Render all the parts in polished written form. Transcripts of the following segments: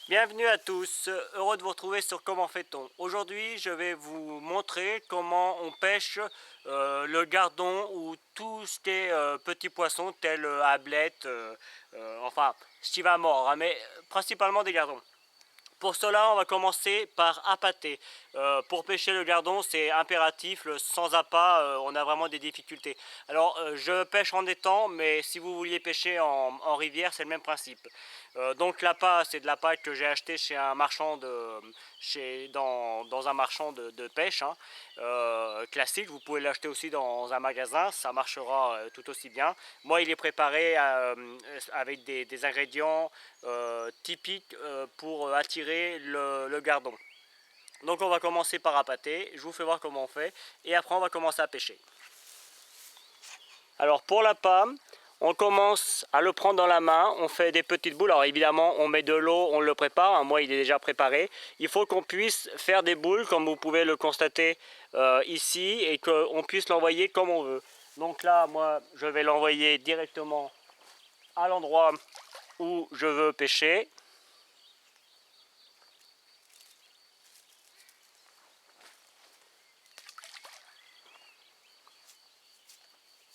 Bienvenue à tous, heureux de vous retrouver sur Comment fait-on. Aujourd'hui je vais vous montrer comment on pêche le gardon ou tout ce qui est petits poissons tels ablettes, enfin stiva mort, hein, mais principalement des gardons. Pour cela, on va commencer par appâter. Pour pêcher le gardon, c'est impératif. Sans appât, on a vraiment des difficultés. Alors, je pêche en étang, mais si vous vouliez pêcher en rivière, c'est le même principe. Donc, l'appât, c'est de l'appât que j'ai acheté chez un marchand dans un marchand de pêche, hein, classique. Vous pouvez l'acheter aussi dans un magasin, ça marchera tout aussi bien. Moi, il est préparé avec des ingrédients typiques pour attirer le gardon. Donc on va commencer par appâter, je vous fais voir comment on fait et après on va commencer à pêcher. Alors pour l'appât, on commence à le prendre dans la main, on fait des petites boules. Alors évidemment on met de l'eau, on le prépare, hein, moi il est déjà préparé. Il faut qu'on puisse faire des boules comme vous pouvez le constater ici et qu'on puisse l'envoyer comme on veut. Donc là moi je vais l'envoyer directement à l'endroit où je veux pêcher.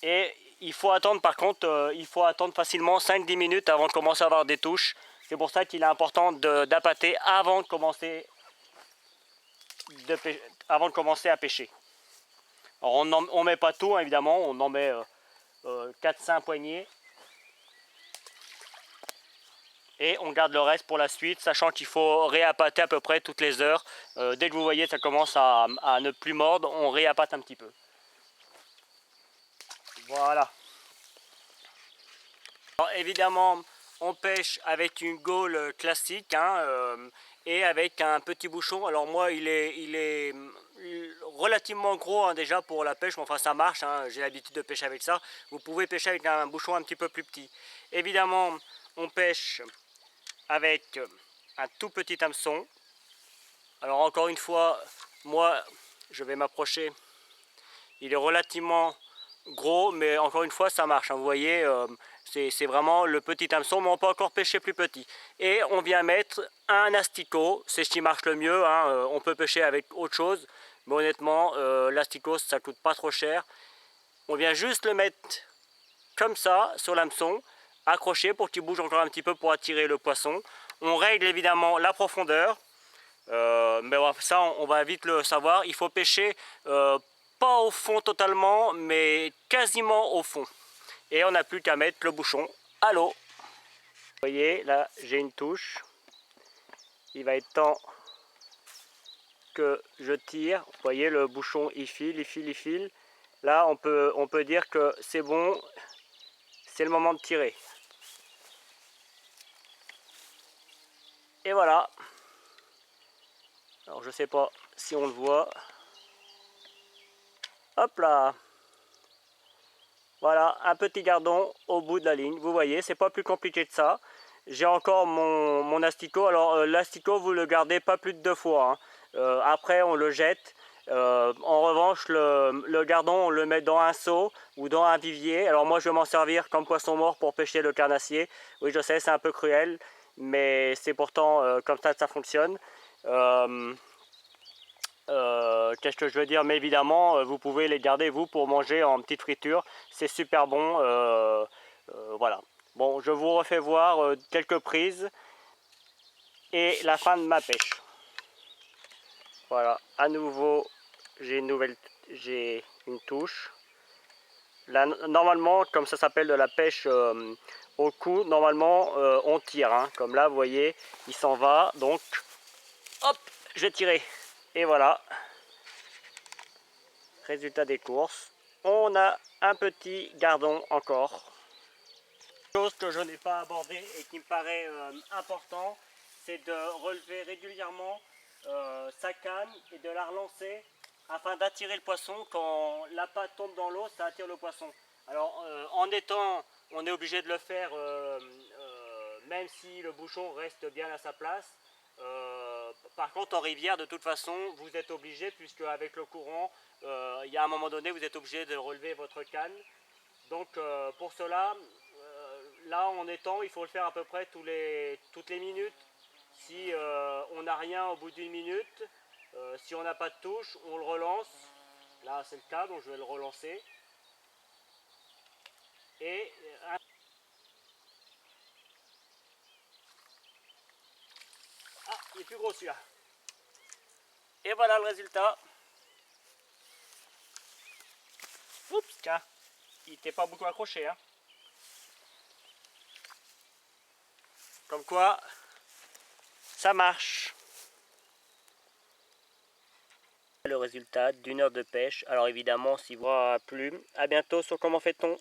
Et il faut attendre par contre, il faut attendre facilement 5-10 minutes avant de commencer à avoir des touches. C'est pour ça qu'il est important d'appâter avant de commencer à pêcher. Alors on ne met pas tout, hein, évidemment, on en met 4-5 poignées. Et on garde le reste pour la suite, sachant qu'il faut réappâter à peu près toutes les heures. Dès que vous voyez que ça commence à ne plus mordre, on réappâte un petit peu. Voilà. Alors, évidemment, on pêche avec une gaule classique hein, et avec un petit bouchon. Alors moi, il est relativement gros hein, déjà pour la pêche, mais enfin ça marche, hein, j'ai l'habitude de pêcher avec ça. Vous pouvez pêcher avec un bouchon un petit peu plus petit. Évidemment, on pêche avec un tout petit hameçon. Alors encore une fois, moi, je vais m'approcher. Il est relativement gros, mais encore une fois, ça marche. Hein. Vous voyez, c'est vraiment le petit hameçon, mais on peut encore pêcher plus petit. Et on vient mettre un asticot, c'est ce qui marche le mieux. Hein. On peut pêcher avec autre chose, mais honnêtement, l'asticot, ça coûte pas trop cher. On vient juste le mettre comme ça sur l'hameçon, accroché pour qu'il bouge encore un petit peu pour attirer le poisson. On règle évidemment la profondeur. Mais ça, on va vite le savoir. Il faut pêcher pas au fond totalement, mais quasiment au fond. Et on n'a plus qu'à mettre le bouchon à l'eau. Vous voyez, là, j'ai une touche. Il va être temps que je tire. Vous voyez, le bouchon, il file, il file, il file. Là, on peut dire que c'est bon. C'est le moment de tirer. Et voilà. Alors, je sais pas si on le voit. Hop là. Voilà, un petit gardon au bout de la ligne. Vous voyez, c'est pas plus compliqué que ça. J'ai encore mon asticot. Alors l'asticot, vous le gardez pas plus de 2 fois. Hein. Après, on le jette. En revanche, le gardon, on le met dans un seau ou dans un vivier. Alors moi, je vais m'en servir comme poisson mort pour pêcher le carnassier. Oui, je sais, c'est un peu cruel, mais c'est pourtant comme ça que ça fonctionne. Qu'est-ce que je veux dire? Mais évidemment, vous pouvez les garder vous pour manger en petite friture. C'est super bon. Voilà. Bon, je vous refais voir quelques prises et la fin de ma pêche. Voilà. À nouveau, j'ai une touche. Là, normalement, comme ça s'appelle de la pêche au cou, normalement on tire. Hein. Comme là, vous voyez, il s'en va. Donc, hop, je vais tirer. Et voilà. Résultat des courses, on a un petit gardon encore. Chose que je n'ai pas abordée et qui me paraît important, c'est de relever régulièrement sa canne et de la relancer afin d'attirer le poisson. Quand l'appât tombe dans l'eau, ça attire le poisson. Alors en étang, on est obligé de le faire même si le bouchon reste bien à sa place. Par contre en rivière de toute façon vous êtes obligé, puisque avec le courant il y a un moment donné vous êtes obligé de relever votre canne. Donc pour cela là en étang il faut le faire à peu près toutes les minutes, Si on n'a rien au bout d'une minute, si on n'a pas de touche, on le relance. Là c'est le cas, donc je vais le relancer. Et ah, il est plus gros celui-là. Et voilà le résultat. Oups, tiens, il n'était pas beaucoup accroché. Hein. Comme quoi, ça marche. Le résultat d'une heure de pêche. Alors évidemment, si vous a plu, à bientôt sur Comment fait-on.